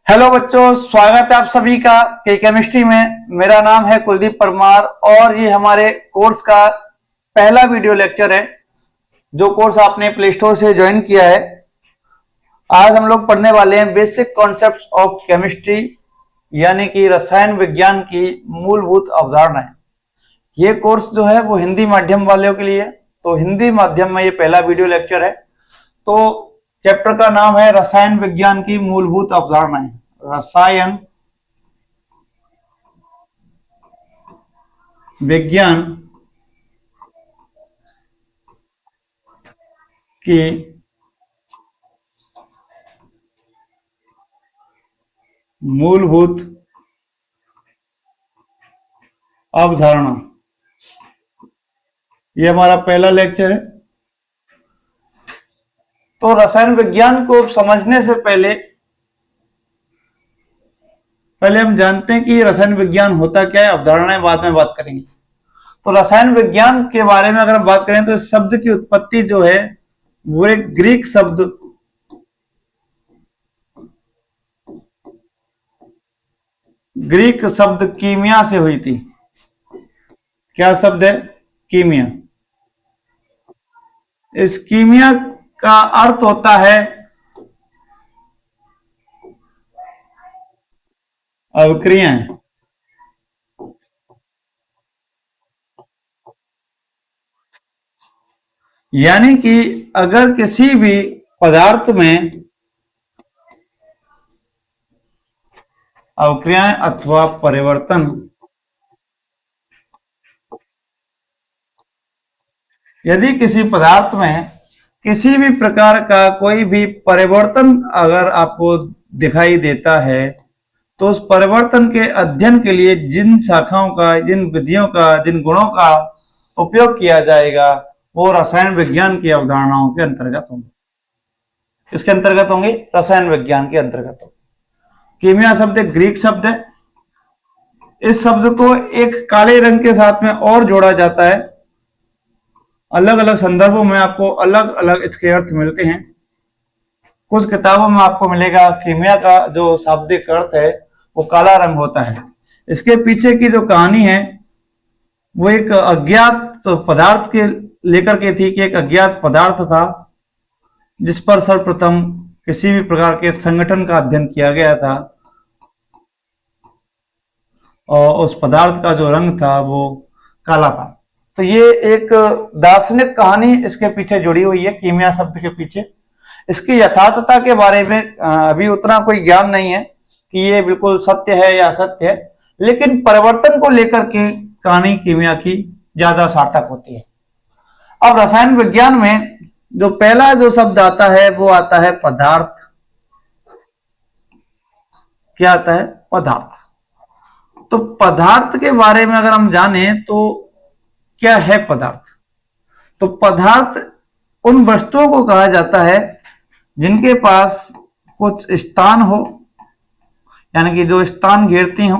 Hello बच्चों, स्वागत है आप सभी का केमिस्ट्री में। मेरा नाम है कुलदीप परमार और ये हमारे कोर्स का पहला वीडियो लेक्चर है जो कोर्स आपने प्ले स्टोर से ज्वाइन किया है। आज हम लोग पढ़ने वाले हैं बेसिक कॉन्सेप्ट्स ऑफ केमिस्ट्री, यानी कि रसायन विज्ञान की मूलभूत अवधारणाएं। ये कोर्स जो है वो हिंदी माध्यम वालों के लिए है, तो हिंदी माध्यम में ये पहला वीडियो लेक्चर है। तो चैप्टर का नाम है रसायन विज्ञान की मूलभूत अवधारणाएं। रसायन विज्ञान की मूलभूत अवधारणा, ये हमारा पहला लेक्चर है। तो रसायन विज्ञान को समझने से पहले हम जानते हैं कि रसायन विज्ञान होता क्या है। अवधारणाएं बाद में बात करेंगे। तो रसायन विज्ञान के बारे में अगर हम बात करें तो इस शब्द की उत्पत्ति जो है वो एक ग्रीक शब्द कीमिया से हुई थी। क्या शब्द है? कीमिया। इस कीमिया का अर्थ होता है अवक्रियाएं। यानी कि अगर किसी भी पदार्थ में अवक्रियाएं अथवा परिवर्तन, यदि किसी पदार्थ में किसी भी प्रकार का कोई भी परिवर्तन अगर आपको दिखाई देता है तो उस परिवर्तन के अध्ययन के लिए जिन शाखाओं का, जिन विधियों का, जिन गुणों का उपयोग किया जाएगा वो रसायन विज्ञान की अवधारणाओं के अंतर्गत होंगे। किसके अंतर्गत होंगे? रसायन विज्ञान के अंतर्गत होंगे। कीमिया शब्द एक ग्रीक शब्द है। इस शब्द को एक काले रंग के साथ में और जोड़ा जाता है। अलग अलग संदर्भों में आपको अलग अलग इसके अर्थ मिलते हैं। कुछ किताबों में आपको मिलेगा कीमिया का जो शाब्दिक अर्थ है वो काला रंग होता है। इसके पीछे की जो कहानी है वो एक अज्ञात पदार्थ के लेकर के थी कि एक अज्ञात पदार्थ था जिस पर सर्वप्रथम किसी भी प्रकार के संगठन का अध्ययन किया गया था और उस पदार्थ का जो रंग था वो काला था। तो ये एक दार्शनिक कहानी इसके पीछे जुड़ी हुई है, कीमिया शब्द के पीछे। इसकी यथार्थता के बारे में अभी उतना कोई ज्ञान नहीं है कि ये बिल्कुल सत्य है या असत्य है, लेकिन परिवर्तन को लेकर के कहानी कीमिया की ज्यादा सार्थक होती है। अब रसायन विज्ञान में जो पहला जो शब्द आता है वो आता है पदार्थ। क्या आता है? पदार्थ। तो पदार्थ के बारे में अगर हम जाने तो क्या है पदार्थ? तो पदार्थ उन वस्तुओं को कहा जाता है जिनके पास कुछ स्थान हो, यानी कि जो स्थान घेरती हो,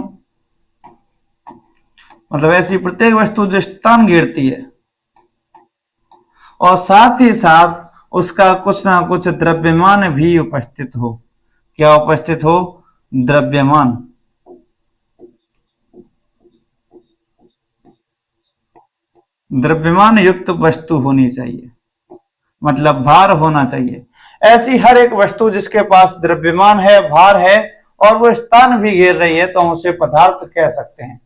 मतलब ऐसी प्रत्येक वस्तु जो स्थान घेरती है और साथ ही साथ उसका कुछ ना कुछ द्रव्यमान भी उपस्थित हो। क्या उपस्थित हो? द्रव्यमान। द्रव्यमान युक्त वस्तु होनी चाहिए, मतलब भार होना चाहिए। ऐसी हर एक वस्तु जिसके पास द्रव्यमान है, भार है और वो स्थान भी घेर रही है तो हम उसे पदार्थ कह सकते हैं।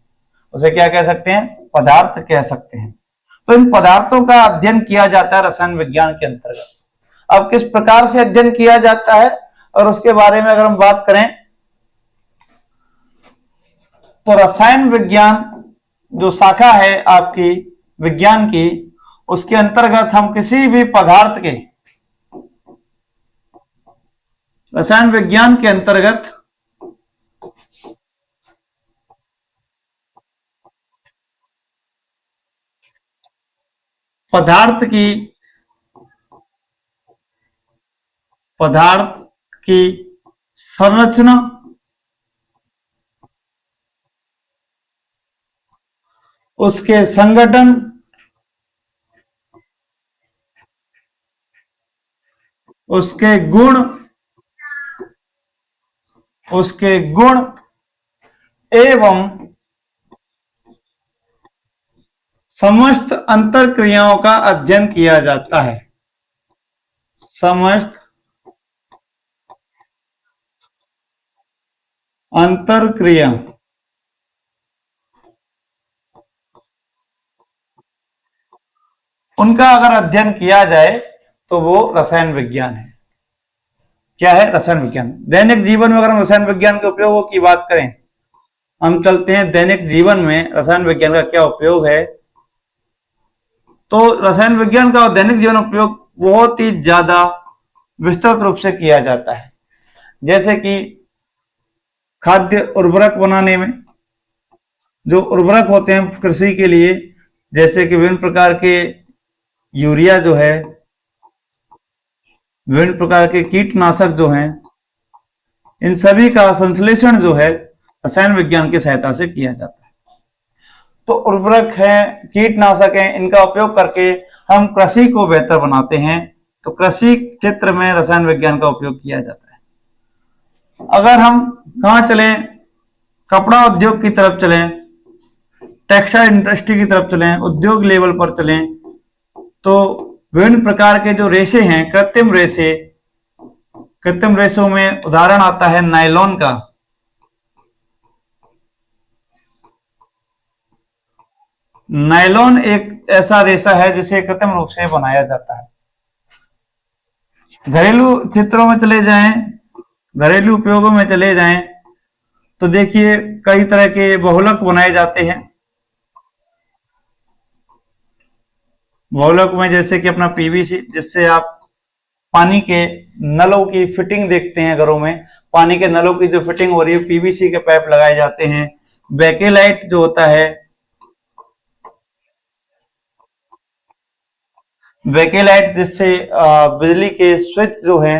उसे क्या कह सकते हैं? पदार्थ कह सकते हैं। तो इन पदार्थों का अध्ययन किया जाता है रसायन विज्ञान के अंतर्गत। अब किस प्रकार से अध्ययन किया जाता है और उसके बारे में अगर हम बात करें तो रसायन विज्ञान जो शाखा है आपकी विज्ञान की, उसके अंतर्गत हम किसी भी पदार्थ के, रसायन विज्ञान के अंतर्गत पदार्थ की संरचना, उसके संगठन, उसके गुण उसके गुण एवं समस्त अंतर क्रियाओं का अध्ययन किया जाता है। समस्त अंतर क्रिया उनका अगर अध्ययन किया जाए तो वो रसायन विज्ञान है। क्या है? रसायन विज्ञान। दैनिक जीवन में अगर हम रसायन विज्ञान के उपयोगों की बात करें, हम चलते हैं दैनिक जीवन में रसायन विज्ञान का क्या उपयोग है। तो रसायन विज्ञान का दैनिक जीवन उपयोग बहुत ही ज्यादा विस्तृत रूप से किया जाता है। जैसे कि खाद्य उर्वरक बनाने में, जो उर्वरक होते हैं कृषि के लिए, जैसे कि विभिन्न प्रकार के यूरिया जो है, विभिन्न प्रकार के कीटनाशक जो हैं, इन सभी का संश्लेषण जो है रसायन विज्ञान की सहायता से किया जाता है। तो उर्वरक है, कीटनाशक है, इनका उपयोग करके हम कृषि को बेहतर बनाते हैं। तो कृषि क्षेत्र में रसायन विज्ञान का उपयोग किया जाता है। अगर हम कहां चलें, कपड़ा उद्योग की तरफ चलें, टेक्सटाइल इंडस्ट्री की तरफ चलें, उद्योग लेवल पर चलें, तो विभिन्न प्रकार के जो रेशे हैं, कृत्रिम रेशे, कृत्रिम रेशों में उदाहरण आता है नायलॉन का। नायलॉन एक ऐसा रेशा है जिसे कृत्रिम रूप से बनाया जाता है। घरेलू क्षेत्रों में चले जाएं, घरेलू उपयोगों में चले जाएं, तो देखिए कई तरह के बहुलक बनाए जाते हैं। बहुलक में जैसे कि अपना पीवीसी, जिससे आप पानी के नलों की फिटिंग देखते हैं घरों में, पानी के नलों की जो फिटिंग हो रही है, पीवीसी के पाइप लगाए जाते हैं। बेकेलाइट जो होता है, बेकेलाइट जिससे बिजली के स्विच जो हैं,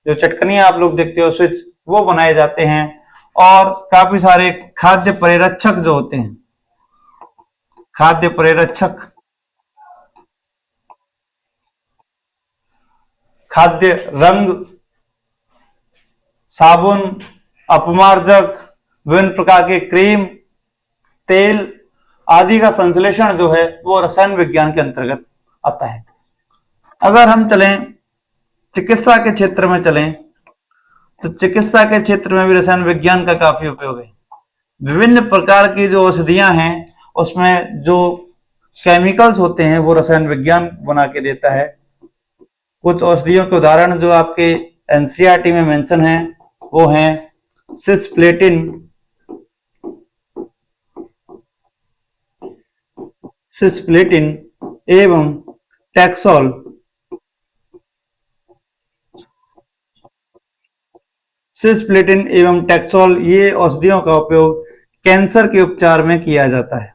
जो चटकनियां आप लोग देखते हो स्विच, वो बनाए जाते हैं। और काफी सारे खाद्य परिरक्षक जो होते हैं, खाद्य परिरक्षक, खाद्य रंग, साबुन, अपमार्जक, विभिन्न प्रकार के क्रीम, तेल आदि का संश्लेषण जो है वो रसायन विज्ञान के अंतर्गत आता है। अगर हम चलें चिकित्सा के क्षेत्र में चलें, तो चिकित्सा के क्षेत्र में भी रसायन विज्ञान का काफी उपयोग है। विभिन्न प्रकार की जो औषधियां हैं, उसमें जो केमिकल्स होते हैं वो रसायन विज्ञान बना के देता है। कुछ औषधियों के उदाहरण जो आपके एनसीईआरटी में मेंशन है वो हैं सिस्प्लेटिन, सिस्प्लेटिन एवं टैक्सोल। सिस्प्लेटिन एवं टैक्सोल, ये औषधियों का उपयोग कैंसर के उपचार में किया जाता है।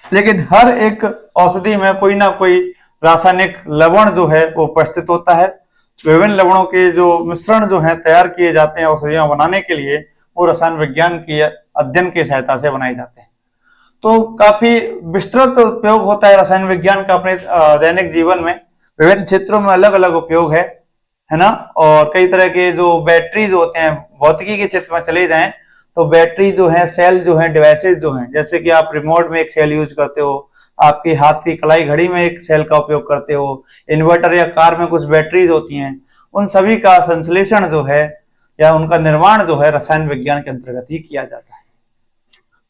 लेकिन हर एक औषधि में कोई ना कोई रासायनिक लवण जो है वो उपस्थित होता है। विभिन्न लवणों के जो मिश्रण जो है तैयार किए जाते हैं औषधियां बनाने के लिए, वो रसायन विज्ञान के अध्ययन की सहायता से बनाए जाते हैं। तो काफी विस्तृत उपयोग होता है रसायन विज्ञान का अपने दैनिक जीवन में। विभिन्न क्षेत्रों में अलग अलग उपयोग है ना। और कई तरह के जो बैटरीज होते हैं, भौतिकी के क्षेत्र में चले जाएं तो बैटरी जो है, सेल जो है, डिवाइसेज जो हैं, जैसे कि आप रिमोट में एक सेल यूज करते हो, आपकी हाथ की कलाई घड़ी में एक सेल का उपयोग करते हो, इन्वर्टर या कार में कुछ बैटरीज होती हैं, उन सभी का संश्लेषण जो है या उनका निर्माण जो है रसायन विज्ञान के अंतर्गत ही किया जाता है।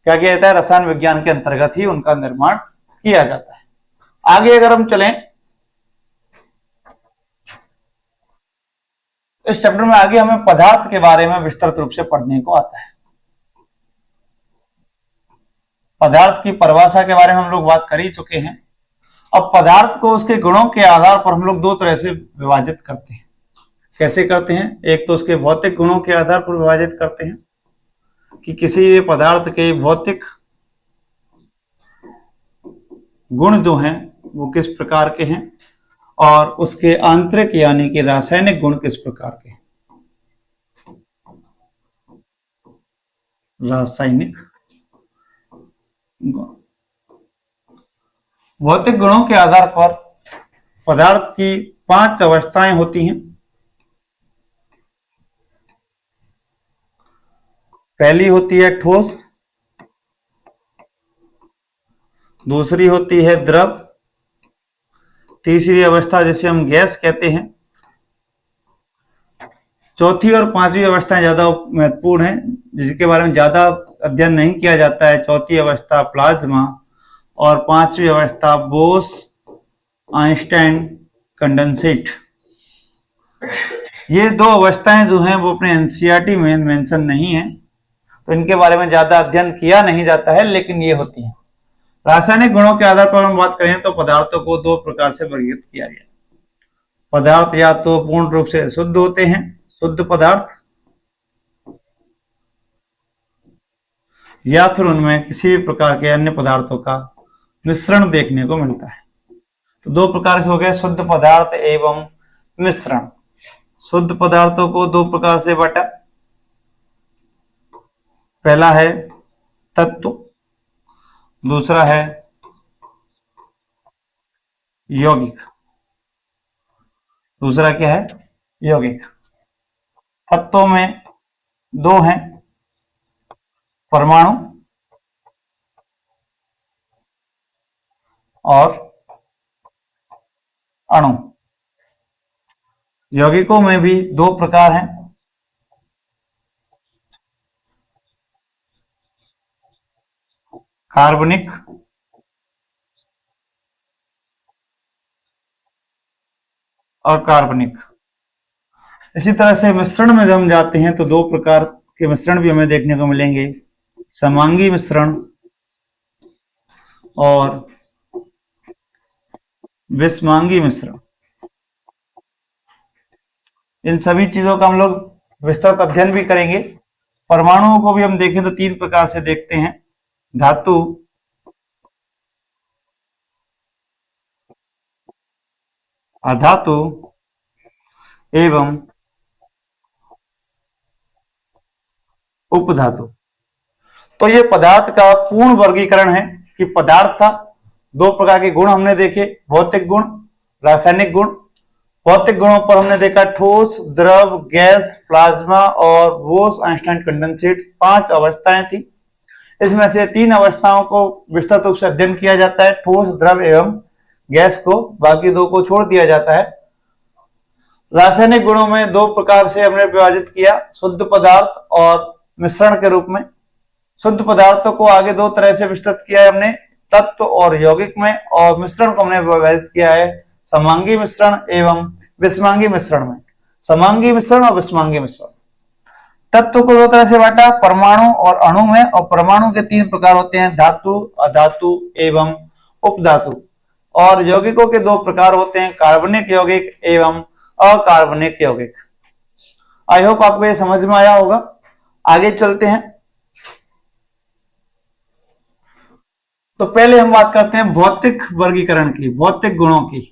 क्या किया जाता है? रसायन विज्ञान के अंतर्गत ही उनका निर्माण किया जाता है। आगे अगर हम चलें, इस चैप्टर में आगे हमें पदार्थ के बारे में विस्तृत रूप से पढ़ने को आता है। पदार्थ की परिभाषा के बारे में हम लोग बात कर ही चुके हैं। अब पदार्थ को उसके गुणों के आधार पर हम लोग दो तरह से विभाजित करते हैं। कैसे करते हैं? एक तो उसके भौतिक गुणों के आधार पर विभाजित करते हैं कि किसी भी पदार्थ के भौतिक गुण जो हैं वो किस प्रकार के हैं, और उसके आंतरिक यानी कि रासायनिक गुण किस प्रकार के हैं। रासायनिक गुण, भौतिक गुणों के आधार पर पदार्थ की 5 अवस्थाएं होती हैं। पहली होती है ठोस, दूसरी होती है द्रव, तीसरी अवस्था जिसे हम गैस कहते हैं, चौथी और पांचवी अवस्थाएं ज्यादा महत्वपूर्ण हैं, जिसके बारे में ज्यादा अध्ययन नहीं किया जाता है। चौथी अवस्था प्लाज्मा और पांचवी अवस्था बोस आइंस्टाइन कंडेंसेट। ये दो अवस्थाएं जो हैं वो अपने एनसीईआरटी में मेंशन नहीं है, तो इनके बारे में ज्यादा अध्ययन किया नहीं जाता है, लेकिन ये होती हैं। रासायनिक गुणों के आधार पर हम बात करें तो पदार्थों को दो प्रकार से वर्गीकृत किया गया। पदार्थ या तो पूर्ण रूप से शुद्ध होते हैं, शुद्ध पदार्थ, या फिर उनमें किसी भी प्रकार के अन्य पदार्थों का मिश्रण देखने को मिलता है। तो दो प्रकार से हो गए, शुद्ध पदार्थ एवं मिश्रण। शुद्ध पदार्थों को दो प्रकार से बांटा। पहला है तत्व, दूसरा है यौगिक। दूसरा क्या है? यौगिक। तत्वों में दो हैं, परमाणु और अणु। यौगिकों में भी दो प्रकार हैं, कार्बनिक और कार्बनिक। इसी तरह से मिश्रण में जब हम जाते हैं तो दो प्रकार के मिश्रण भी हमें देखने को मिलेंगे, समांगी मिश्रण और विषमांगी मिश्रण। इन सभी चीजों का हम लोग विस्तृत अध्ययन भी करेंगे। परमाणुओं को भी हम देखें तो तीन प्रकार से देखते हैं, धातु, अधातु एवं उपधातु। तो ये पदार्थ का पूर्ण वर्गीकरण है कि पदार्थ था, दो प्रकार के गुण हमने देखे, भौतिक गुण, रासायनिक गुण। भौतिक गुणों पर हमने देखा ठोस, द्रव, गैस, प्लाज्मा और बोस आइंस्टाइन कंडेंसेट, पांच अवस्थाएं थी। इसमें से तीन अवस्थाओं को विस्तृत रूप से अध्ययन किया जाता है, ठोस, द्रव एवं गैस को, बाकी दो को छोड़ दिया जाता है। रासायनिक गुणों में दो प्रकार से हमने विभाजित किया, शुद्ध पदार्थ और मिश्रण के रूप में। शुद्ध पदार्थों को आगे दो तरह से विस्तृत किया है हमने, तत्व और यौगिक में, और मिश्रण को हमने विभाजित किया है समांगी मिश्रण एवं विषमांगी मिश्रण में। समांगी मिश्रण और विषमांगी मिश्रण। तत्व को दो तरह से बांटा, परमाणु और अणु में, और परमाणु के तीन प्रकार होते हैं, धातु, अधातु एवं उपधातु। और यौगिकों के दो प्रकार होते हैं, कार्बनिक यौगिक एवं अकार्बनिक यौगिक। आई होप आपको ये समझ में आया होगा। आगे चलते हैं। तो पहले हम बात करते हैं भौतिक वर्गीकरण की, भौतिक गुणों की।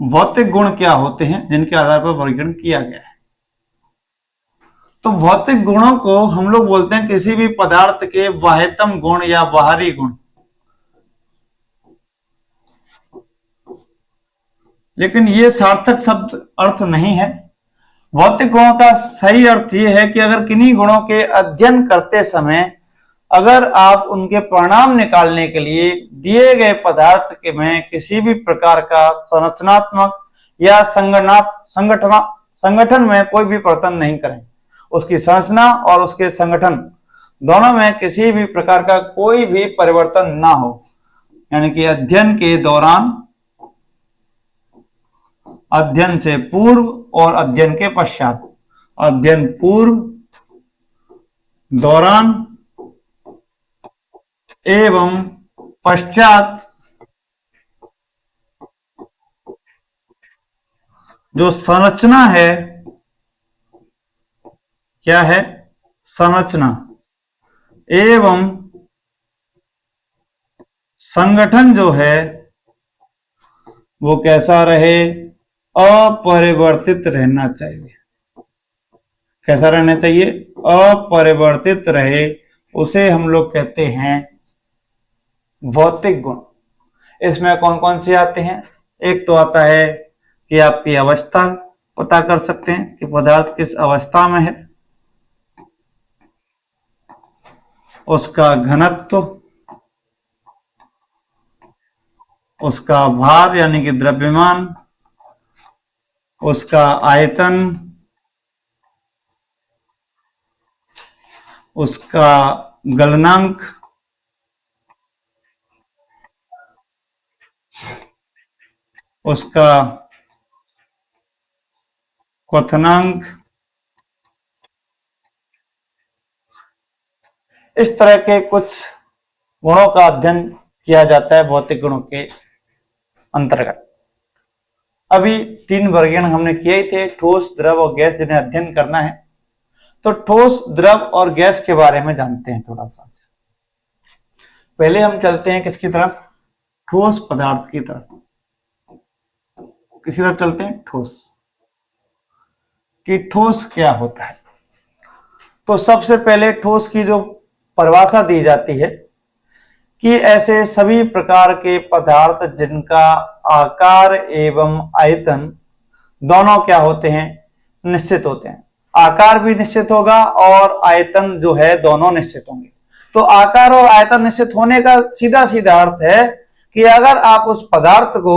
भौतिक गुण क्या होते हैं जिनके आधार पर वर्गीकरण किया गया है? तो भौतिक गुणों को हम लोग बोलते हैं किसी भी पदार्थ के बाह्यतम गुण या बाहरी गुण। लेकिन ये सार्थक शब्द अर्थ नहीं है। भौतिक गुणों का सही अर्थ यह है कि अगर किन्हीं गुणों के अध्ययन करते समय अगर आप उनके परिणाम निकालने के लिए दिए गए पदार्थ के में किसी भी प्रकार का संरचनात्मक या संगठन में कोई भी परिवर्तन नहीं करें, उसकी संरचना और उसके संगठन दोनों में किसी भी प्रकार का कोई भी परिवर्तन ना हो, यानी कि अध्ययन के दौरान, अध्ययन से पूर्व और अध्ययन के पश्चात, अध्ययन पूर्व, दौरान एवं पश्चात जो संरचना है, क्या है? संरचना एवं संगठन जो है वो कैसा रहे? अपरिवर्तित रहना चाहिए। कैसा रहना चाहिए? अपरिवर्तित रहे। उसे हम लोग कहते हैं भौतिक गुण। इसमें कौन कौन से आते हैं? एक तो आता है कि आपकी अवस्था पता कर सकते हैं कि पदार्थ किस अवस्था में है, उसका घनत्व, उसका भार यानी कि द्रव्यमान, उसका आयतन, उसका गलनांक, उसका क्वथनांक, इस तरह के कुछ गुणों का अध्ययन किया जाता है भौतिक गुणों के अंतर्गत। अभी 3 वर्गीकरण हमने किए ही थे, ठोस, द्रव और गैस, जिन्हें अध्ययन करना है। तो ठोस, द्रव और गैस के बारे में जानते हैं थोड़ा सा। पहले हम चलते हैं किसकी तरफ, ठोस पदार्थ की तरफ। किसकी तरफ चलते हैं, ठोस। कि ठोस क्या होता है। तो सबसे पहले ठोस की जो परिभाषा दी जाती है कि ऐसे सभी प्रकार के पदार्थ जिनका आकार एवं आयतन दोनों क्या होते हैं, निश्चित होते हैं। आकार भी निश्चित होगा और आयतन जो है दोनों निश्चित होंगे। तो आकार और आयतन निश्चित होने का सीधा सीधा अर्थ है कि अगर आप उस पदार्थ को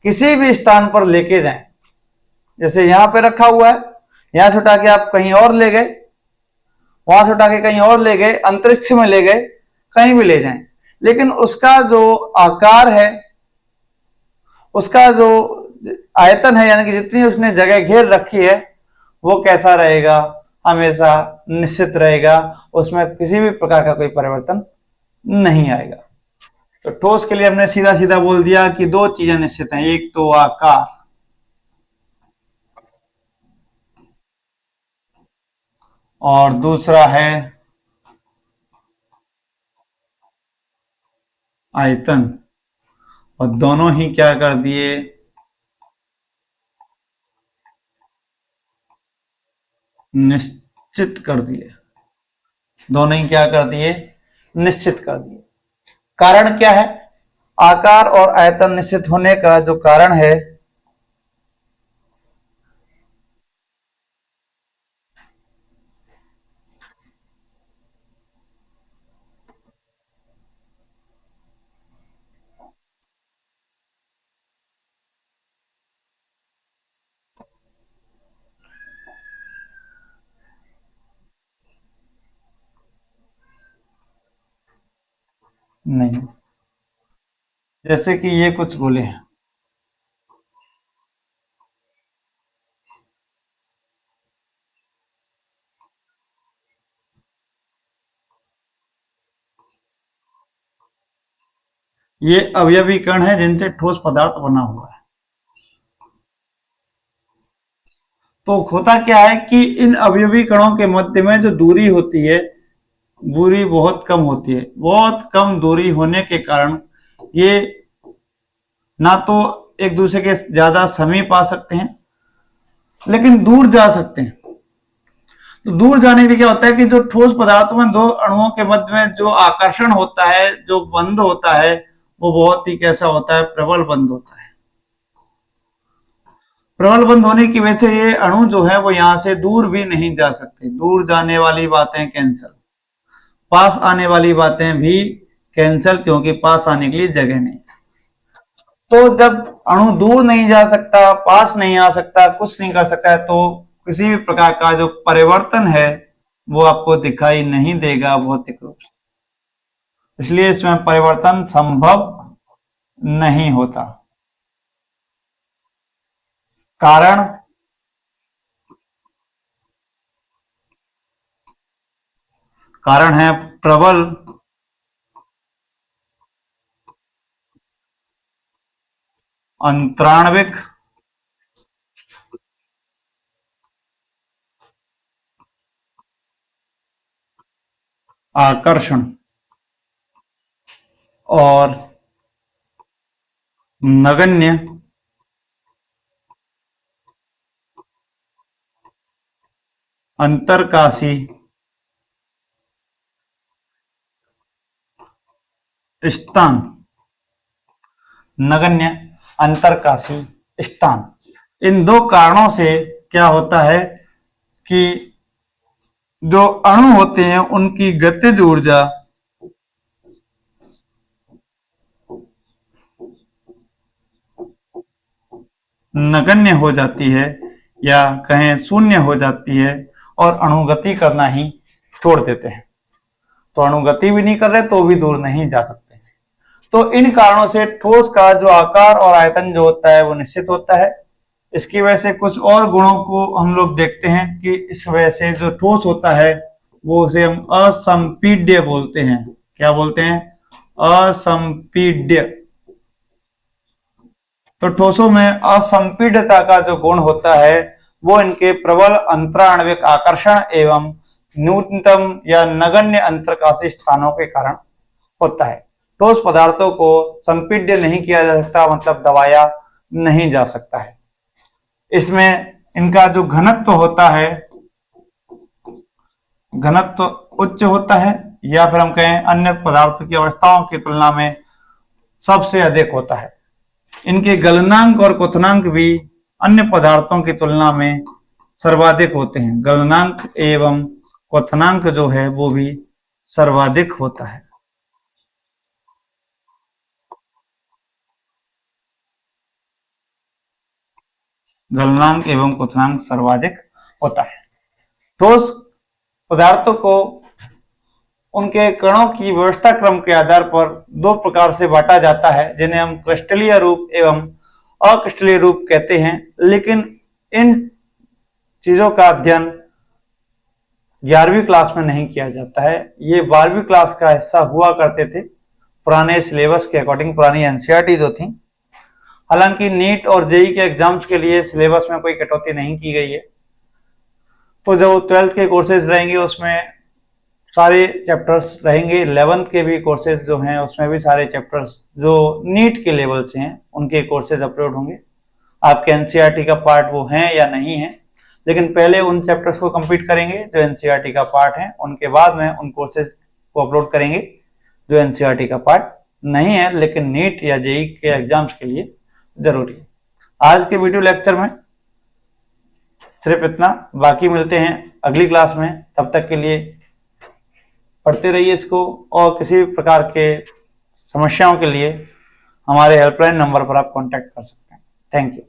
किसी भी स्थान पर लेके जाएं, जैसे यहां पे रखा हुआ है, यहां से उठा के आप कहीं और ले गए, वहां से उठा के कहीं और ले गए, अंतरिक्ष में ले गए, कहीं भी ले जाएं, लेकिन उसका जो आकार है, उसका जो आयतन है, यानी कि जितनी उसने जगह घेर रखी है, वो कैसा रहेगा, हमेशा निश्चित रहेगा, उसमें किसी भी प्रकार का कोई परिवर्तन नहीं आएगा। तो ठोस के लिए हमने सीधा सीधा बोल दिया कि 2 चीजें निश्चित हैं, एक तो आकार और दूसरा है आयतन, और दोनों ही क्या कर दिए, निश्चित कर दिए। दोनों ही क्या कर दिए, निश्चित कर दिए। कारण क्या है, आकार और आयतन निश्चित होने का जो कारण है, नहीं, जैसे कि ये कुछ बोले हैं, ये अवयवी कण है जिनसे ठोस पदार्थ बना हुआ है। तो होता क्या है कि इन अवयवी कणों के मध्य में जो दूरी होती है, दूरी बहुत कम होती है। बहुत कम दूरी होने के कारण ये ना तो एक दूसरे के ज्यादा समीप आ सकते हैं, लेकिन दूर जा सकते हैं। तो दूर जाने के लिए क्या होता है कि जो ठोस पदार्थों में 2 अणुओं के मध्य में जो आकर्षण होता है, जो बंध होता है, वो बहुत ही कैसा होता है, प्रबल बंध होता है। प्रबल बंध होने की वजह से ये अणु जो है वो यहां से दूर भी नहीं जा सकते। दूर जाने वाली बातें कैंसल, पास आने वाली बातें भी कैंसल, क्योंकि पास आने के लिए जगह नहीं। तो जब अणु दूर नहीं जा सकता, पास नहीं आ सकता, कुछ नहीं कर सकता है, तो किसी भी प्रकार का जो परिवर्तन है वो आपको दिखाई नहीं देगा भौतिक रूप से। इसलिए इसमें परिवर्तन संभव नहीं होता। कारण, कारण है प्रबल अंतराण्विक आकर्षण और नगण्य अंतरकाशी स्थान। नगण्य अंतरकाशी स्थान। इन दो कारणों से क्या होता है कि जो अणु होते हैं उनकी गतिज ऊर्जा नगण्य हो जाती है या कहें शून्य हो जाती है और अणु गति करना ही छोड़ देते हैं। तो अणु गति भी नहीं कर रहे तो भी दूर नहीं जा सकते। तो इन कारणों से ठोस का जो आकार और आयतन जो होता है वो निश्चित होता है। इसकी वजह से कुछ और गुणों को हम लोग देखते हैं कि इस वजह से जो ठोस होता है वो उसे हम असंपीड्य बोलते हैं। क्या बोलते हैं? असंपीड्य। तो ठोसों में असंपीड्यता का जो गुण होता है वो इनके प्रबल अंतराण्विक आकर्षण एवं न्यूनतम या नगण्य अंतरकाशी स्थानों के कारण होता है। ठोस पदार्थों को संपीड्य नहीं किया जा सकता, मतलब दबाया नहीं जा सकता है। इसमें इनका जो घनत्व होता है, घनत्व उच्च होता है या फिर हम कहें अन्य पदार्थ की अवस्थाओं की तुलना में सबसे अधिक होता है। इनके गलनांक और क्वथनांक भी अन्य पदार्थों की तुलना में सर्वाधिक होते हैं। गलनांक एवं क्वथनांक जो है वो भी सर्वाधिक होता है। गलनांक एवं क्वथनांक सर्वाधिक होता है। ठोस पदार्थों को उनके कणों की व्यवस्था क्रम के आधार पर दो प्रकार से बांटा जाता है, जिन्हें हम क्रिस्टलीय रूप एवं अक्रिस्टलीय रूप कहते हैं। लेकिन इन चीजों का अध्ययन 11वीं क्लास में नहीं किया जाता है, ये 12वीं क्लास का हिस्सा हुआ करते थे पुराने सिलेबस के अकॉर्डिंग, पुरानी एनसीईआरटी जो थी। हालांकि नीट और जेई के एग्जाम्स के लिए सिलेबस में कोई कटौती नहीं की गई है। तो जो 12th के कोर्सेज रहेंगे उसमें सारे चैप्टर्स रहेंगे। 11th के भी कोर्सेज जो हैं उसमें भी सारे चैप्टर्स जो नीट के लेवल से हैं उनके कोर्सेज अपलोड होंगे। आपके एनसीईआरटी का पार्ट वो हैं या नहीं है, लेकिन पहले उन चैप्टर्स को कंप्लीट करेंगे जो एनसीईआरटी का पार्ट है, उनके बाद में उन कोर्सेज को अपलोड करेंगे जो एनसीईआरटी का पार्ट नहीं है लेकिन नीट या जेई के एग्जाम्स के लिए जरूरी है। आज के वीडियो लेक्चर में सिर्फ इतना, बाकी मिलते हैं अगली क्लास में। तब तक के लिए पढ़ते रहिए इसको, और किसी भी प्रकार के समस्याओं के लिए हमारे हेल्पलाइन नंबर पर आप कांटेक्ट कर सकते हैं। Thank you.